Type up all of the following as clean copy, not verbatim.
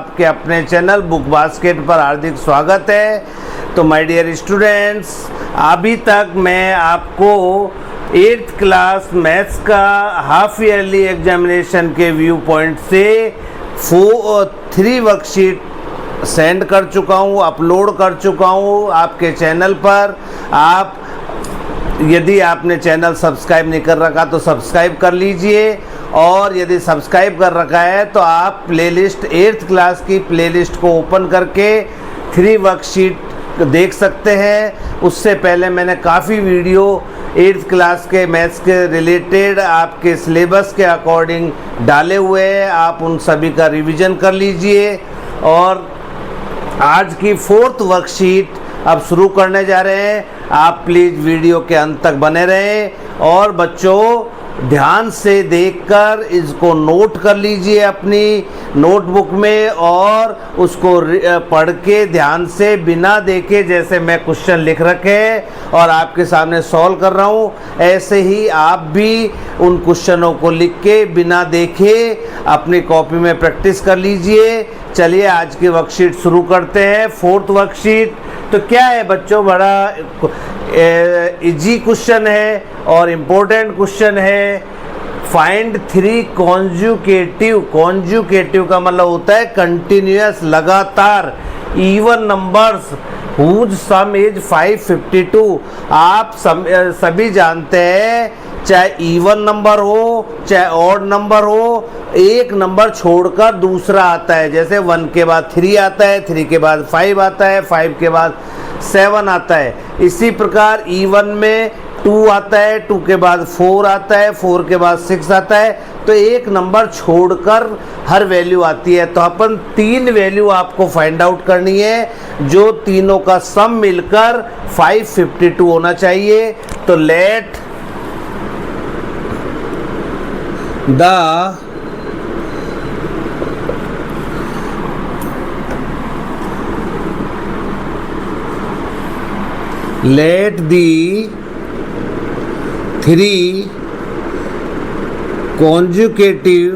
आपके अपने channel book basket पर हार्दिक स्वागत है। तो माय डियर स्टूडेंट्स, अभी तक मैं आपको 8th क्लास मैथ्स का हाफ ईयरली एग्जामिनेशन के व्यू पॉइंट से 3 वर्कशीट सेंड कर चुका हूँ, अपलोड कर चुका हूँ आपके चैनल पर। आप यदि आपने चैनल सब्सक्राइब नहीं कर रखा तो सब्सक्राइब कर लीजिए, और यदि सब्सक्राइब कर रखा है तो आप प्लेलिस्ट 8th क्लास की प्लेलिस्ट को ओपन करके 3 वर्कशीट देख सकते हैं। उससे पहले मैंने काफ़ी वीडियो 8th क्लास के मैथ्स के रिलेटेड आपके सिलेबस के अकॉर्डिंग डाले हुए हैं, आप उन सभी का रिवीजन कर लीजिए। और आज की 4th वर्कशीट अब शुरू करने जा रहे हैं। आप प्लीज़ वीडियो के अंत तक बने रहें और बच्चों ध्यान से देखकर इसको नोट कर लीजिए अपनी नोटबुक में, और उसको पढ़ के ध्यान से बिना देखे, जैसे मैं क्वेश्चन लिख रखे हैं और आपके सामने सॉल्व कर रहा हूँ, ऐसे ही आप भी उन क्वेश्चनों को लिख के बिना देखे अपनी कॉपी में प्रैक्टिस कर लीजिए। चलिए आज की वर्कशीट शुरू करते हैं। 4th वर्कशीट तो क्या है बच्चों, बड़ा इजी क्वेश्चन है और इम्पोर्टेंट क्वेश्चन है। Find 3 consecutive. कॉन्जुकेटिव का मतलब होता है कंटिन्यूअस, लगातार even numbers whose sum is 552। आप सभी जानते हैं, चाहे इवन नंबर हो चाहे ऑड नंबर हो, एक नंबर छोड़कर दूसरा आता है। जैसे 1 के बाद 3 आता है, 3 के बाद 5 आता है, 5 के बाद 7 आता है। इसी प्रकार इवन में 2 आता है, 2 के बाद 4 आता है, 4 के बाद 6 आता है। तो एक नंबर छोड़कर हर वैल्यू आती है। तो अपन 3 वैल्यू आपको फाइंड आउट करनी है, जो तीनों का सम मिलकर 552 होना चाहिए। तो late the 3 consecutive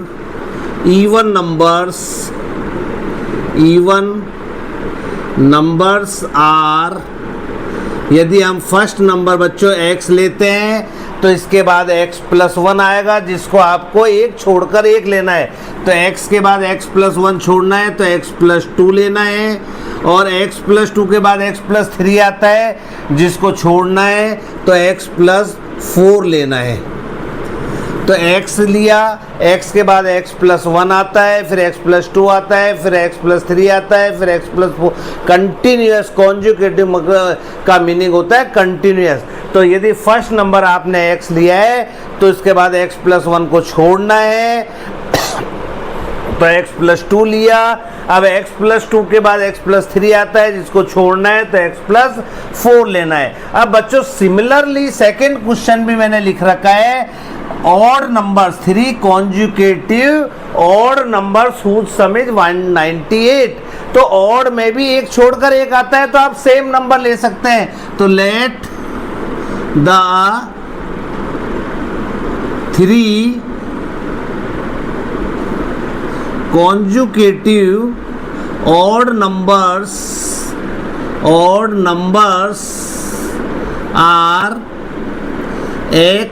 even numbers are, यदि हम फर्स्ट नंबर बच्चों x लेते हैं तो इसके बाद x + 1 आएगा, जिसको आपको एक छोड़कर एक लेना है। तो x के बाद x + 1 छोड़ना है तो x + 2 लेना है, और x + 2 के बाद x + 3 आता है, जिसको छोड़ना है तो x + 4 लेना है। तो x लिया, x के बाद x + 1 आता है, फिर x + 2 आता है, फिर x + 3 आता है, फिर x + 4। कंटिन्यूअस कॉन्जुकेटिव का मीनिंग होता है कंटिन्यूअस। तो यदि फर्स्ट नंबर आपने x लिया है तो इसके बाद x + 1 को छोड़ना है, तो x + 2 लिया। अब x + 2 के बाद x + 3 आता है, जिसको छोड़ना है तो x + 4 लेना है। अब बच्चों सिमिलरली सेकंड क्वेश्चन भी मैंने लिख रखा है, odd numbers 3 consecutive odd numbers whose sum is 198। तो ऑड में भी एक छोड़कर एक आता है, तो आप सेम नंबर ले सकते हैं। तो let the 3 consecutive odd numbers are x,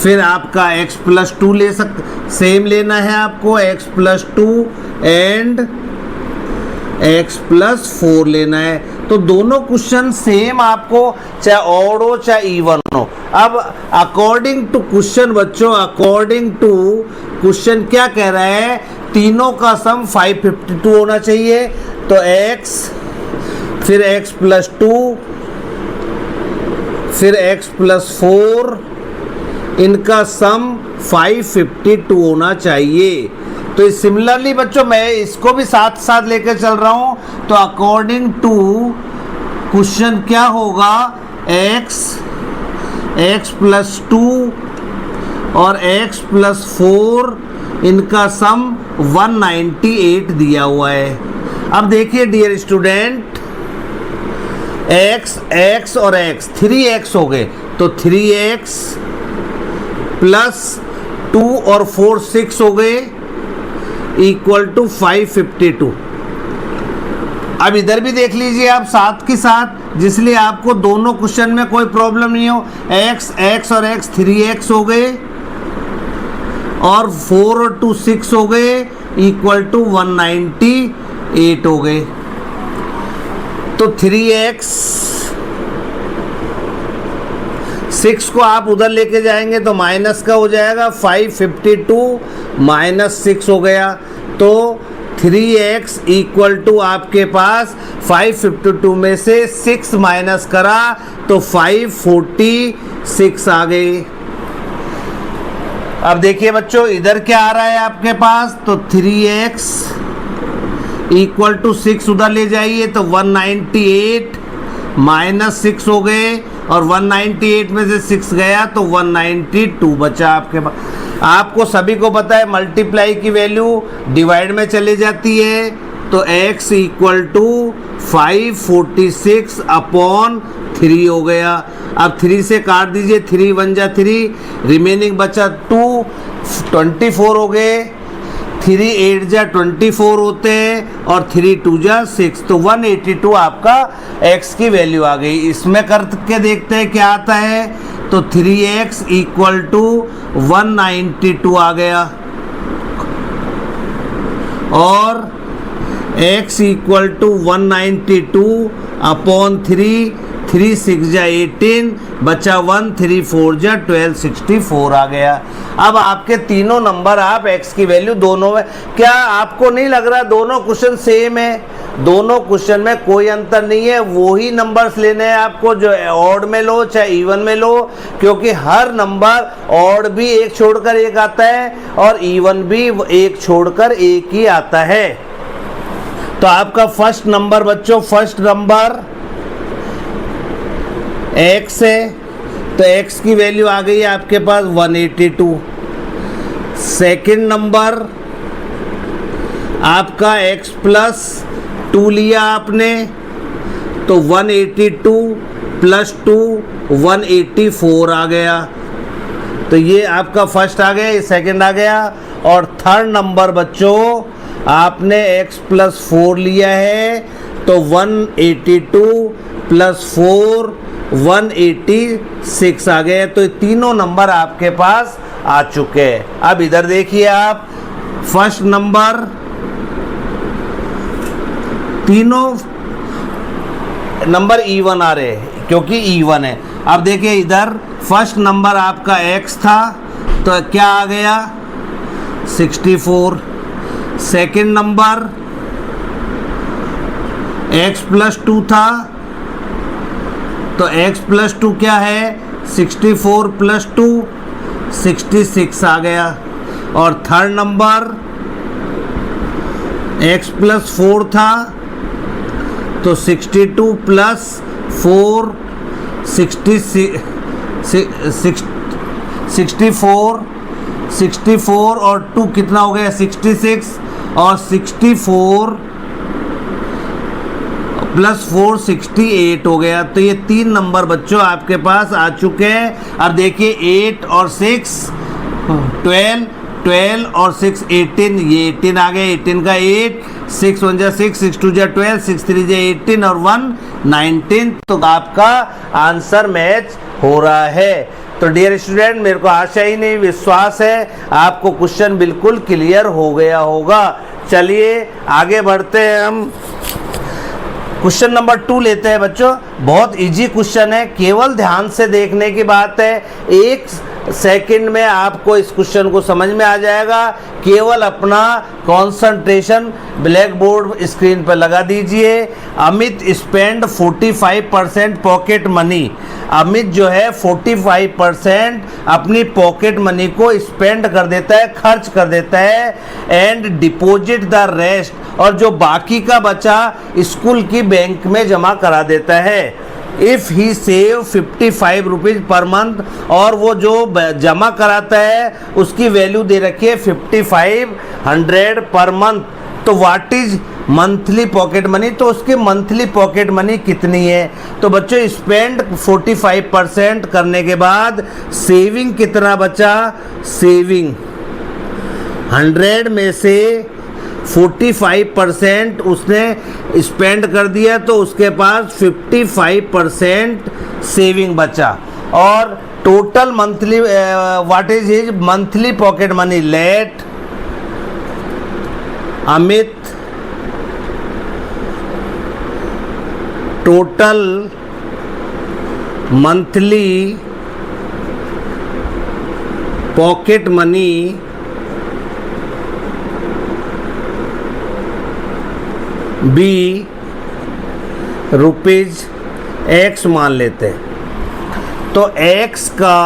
फिर आपका x + 2 ले सेम लेना है आपको, x + 2 एंड x + 4 लेना है। तो दोनों क्वेश्चन सेम आपको, चाहे ऑड हो चाहे इवन हो। अब अकॉर्डिंग टू क्वेश्चन बच्चों, अकॉर्डिंग टू क्वेश्चन क्या कह रहा है, तीनों का सम 552 होना चाहिए। तो x, फिर x + 2, फिर x + 4, इनका सम 552 होना चाहिए। तो सिमिलरली बच्चों मैं इसको भी साथ साथ लेकर चल रहा हूं। तो अकॉर्डिंग टू क्वेश्चन क्या होगा, x + 2 और x + 4, इनका सम 198 दिया हुआ है। अब देखिए डियर स्टूडेंट, x और x 3x हो गए, तो 3x + 2 और 4 6 हो गए, इक्वल टू 552। अब इधर भी देख लीजिए आप साथ के साथ, जिसलिए आपको दोनों क्वेश्चन में कोई प्रॉब्लम नहीं हो। x और x 3x हो गए और 4 और 2 6 हो गए, इक्वल टू 198 हो गए। तो 3x 6 को आप उधर लेके जाएंगे तो माइनस का हो जाएगा, 552 माइनस 6 हो गया। तो 3x इक्वल टू आपके पास 552 में से 6 माइनस करा तो 546 आ गई। अब देखिए बच्चों इधर क्या आ रहा है आपके पास, तो 3x इक्वल टू 6 उधर ले जाइए तो 198 माइनस 6 हो गए और 198 में से 6 गया तो 192 बचा आपके पास। आपको सभी को पता है मल्टीप्लाई की वैल्यू डिवाइड में चली जाती है, तो x इक्वल टू 546 अपॉन 3 हो गया। अब 3 से काट दीजिए, 3 1 जा 3, रिमेनिंग बचा 2, 24 हो गए। 3 8 जा 24 होते हैं और 3 2 जा 6, तो 182 आपका x की वैल्यू आ गई। इसमें करके देखते हैं क्या आता है, तो 3x इक्वल टू 192 आ गया और x इक्वल टू 192 अपॉन 3, 3 6 जा 18 बचा 1, 3 4 जा 12, 64 आ गया। अब आपके तीनों नंबर आप x की वैल्यू दोनों में, क्या आपको नहीं लग रहा दोनों क्वेश्चन सेम है? दोनों क्वेश्चन में कोई अंतर नहीं है, वही नंबर्स लेने हैं आपको, जो ऑड में लो चाहे इवन में लो, क्योंकि हर नंबर ऑड भी एक छोड़कर एक आता है और इवन भी एक छोड़कर एक ही आता है। तो आपका फर्स्ट नंबर बच्चों, फर्स्ट नंबर x है, तो x की वैल्यू आ गई है आपके पास 182। सेकंड नंबर आपका x प्लस 2 लिया आपने, तो 182 प्लस 2 184 आ गया। तो ये आपका फर्स्ट आ गया, ये सेकंड आ गया। और थर्ड नंबर बच्चों आपने x प्लस 4 लिया है, तो 182 प्लस 4 186 आ गए। तो तीनों नंबर आपके पास आ चुके हैं। अब इधर देखिए आप, फर्स्ट नंबर, तीनों नंबर इवन आ रहे हैं क्योंकि इवन है। अब देखिए इधर फर्स्ट नंबर आपका x था, तो क्या आ गया 64। सेकंड नंबर x प्लस 2 था, तो x प्लस 2 क्या है 64 प्लस 2 66 आ गया। और थर्ड नंबर x प्लस 4 था, तो 62 प्लस 4 64 और 2 कितना हो गया 66, और 64 प्लस 4 68 हो गया। तो ये 3 नंबर बच्चों आपके पास आ चुके हैं। अब देखिए 8 और 6 12, 12 और 6 18, ये 18 आ गया। 18 का 8, 6 1 जा 6, 6 2 जा 12, 6 3 जा 18 और 1 19। तो आपका आंसर मैच हो रहा है। तो डियर स्टूडेंट, मेरे को आशा ही नहीं विश्वास है आपको क्वेश्चन बिल्कुल क्लियर हो गया होगा। चलिए आगे बढ़ते हैं, हम क्वेश्चन नंबर 2 लेते हैं बच्चों। बहुत इजी क्वेश्चन है, केवल ध्यान से देखने की बात है। 1 सेकंड में आपको इस क्वेश्चन को समझ में आ जाएगा। केवल अपना कंसंट्रेशन ब्लैक बोर्ड स्क्रीन पर लगा दीजिए। Amit spend 45% pocket money. Amit जो है 45% अपनी पॉकेट मनी को स्पेंड कर देता है, खर्च कर देता है, एंड डिपॉजिट द रेस्ट, और जो बाकी का बचा स्कूल की बैंक में जमा करा देता है। If he save 55 rupees per month, और वो जो जमा कराता है उसकी वैल्यू दे रखी है 5500 पर मंथ। तो what is monthly pocket money, तो उसकी मंथली पॉकेट मनी कितनी है। तो बच्चों स्पेंड 45% करने के बाद सेविंग कितना बचा, सेविंग 100 में से 45% उसने स्पेंड कर दिया, तो उसके पास 55% सेविंग बचा। और total monthly what is his monthly pocket money, let Amit total monthly pocket money be rupees x मान लेते हैं। तो एक्स का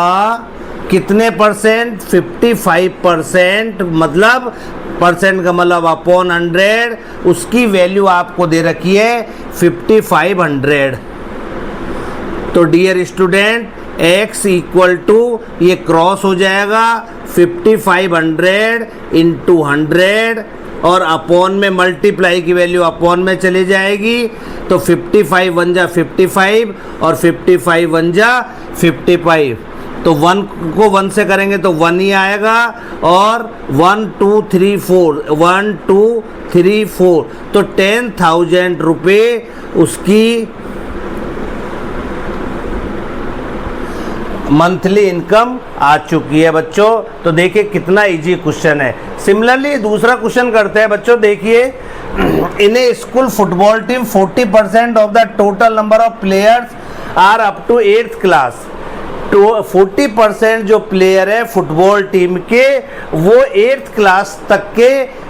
कितने परसेंट, 55%, मतलब परसेंट का मतलब अपॉन 100, उसकी वैल्यू आपको दे रखी है 5500। तो dear student, x equal to, ये क्रॉस हो जाएगा 5500 इंटू 100 और अपॉन में मल्टीप्लाई की वैल्यू अपॉन में चली जाएगी। तो 55 वन जा 55 और 55 वन जा 55। तो 1 को 1 से करेंगे तो 1 ही आएगा, और 1 2 3 4 1 2 3 4, तो 10,000 रुपये उसकी मंथली इनकम आ चुकी है बच्चों। तो देखिए कितना इजी क्वेश्चन है। सिमिलरली दूसरा क्वेश्चन करते हैं बच्चों। देखिए, in a school football team 40% of the total number of players are up to 8th class. तो 40% जो प्लेयर है फुटबॉल टीम के, वो 8th क्लास तक के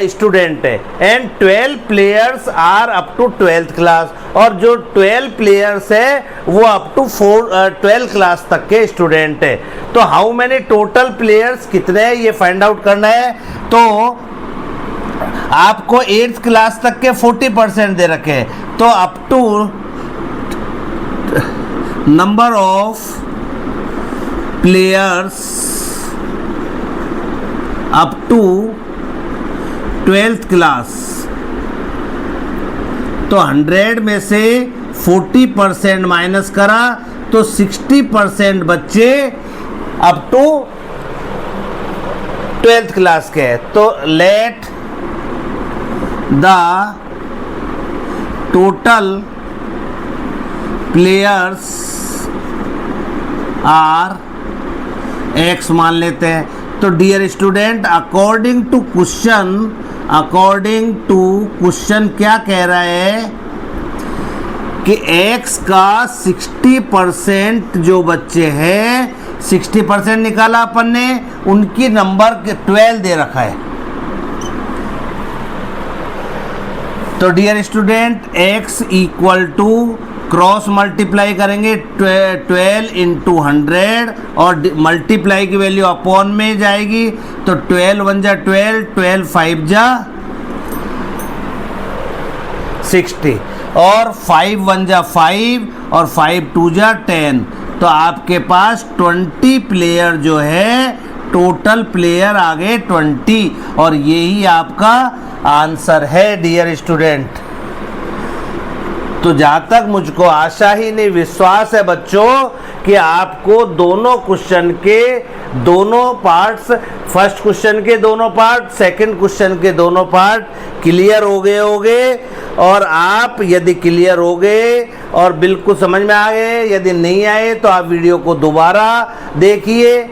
स्टूडेंट है। And 12 players are up to 12th class, और जो 12 प्लेयर्स है वो अप टू 12th क्लास तक के स्टूडेंट है। तो हाउ मैनी टोटल प्लेयर्स कितने हैं ये फाइंड आउट करना है। तो आपको 8th क्लास तक के 40% दे रखे हैं, तो up to number of players up to 12th class, तो 100 में से 40% माइनस करा तो 60% बच्चे अप टू 12th क्लास के। तो let the total players are x मान लेते हैं। तो dear student, according to question क्या कह रहा है कि x का 60% जो बच्चे हैं, 60% निकाला अपन ने, उनकी नंबर 12 दे रखा है। तो dear student, x equal to cross multiply करेंगे 12 इंटू 100 और मल्टीप्लाई की वैल्यू अपॉन में जाएगी। तो 12 वन जा 12, 12 5 जा 60, और 5 वन जा 5 और 5 2 जा 10। तो आपके पास 20 प्लेयर जो है, टोटल प्लेयर आ गए 20, और यही आपका आंसर है डियर स्टूडेंट। तो जहाँ तक मुझको आशा ही नहीं विश्वास है बच्चों कि आपको दोनों क्वेश्चन के दोनों पार्ट्स, फर्स्ट क्वेश्चन के दोनों पार्ट, सेकंड क्वेश्चन के दोनों पार्ट क्लियर हो गए होंगे। और आप यदि क्लियर हो गए और बिल्कुल समझ में आ गए, यदि नहीं आए तो आप वीडियो को दोबारा देखिए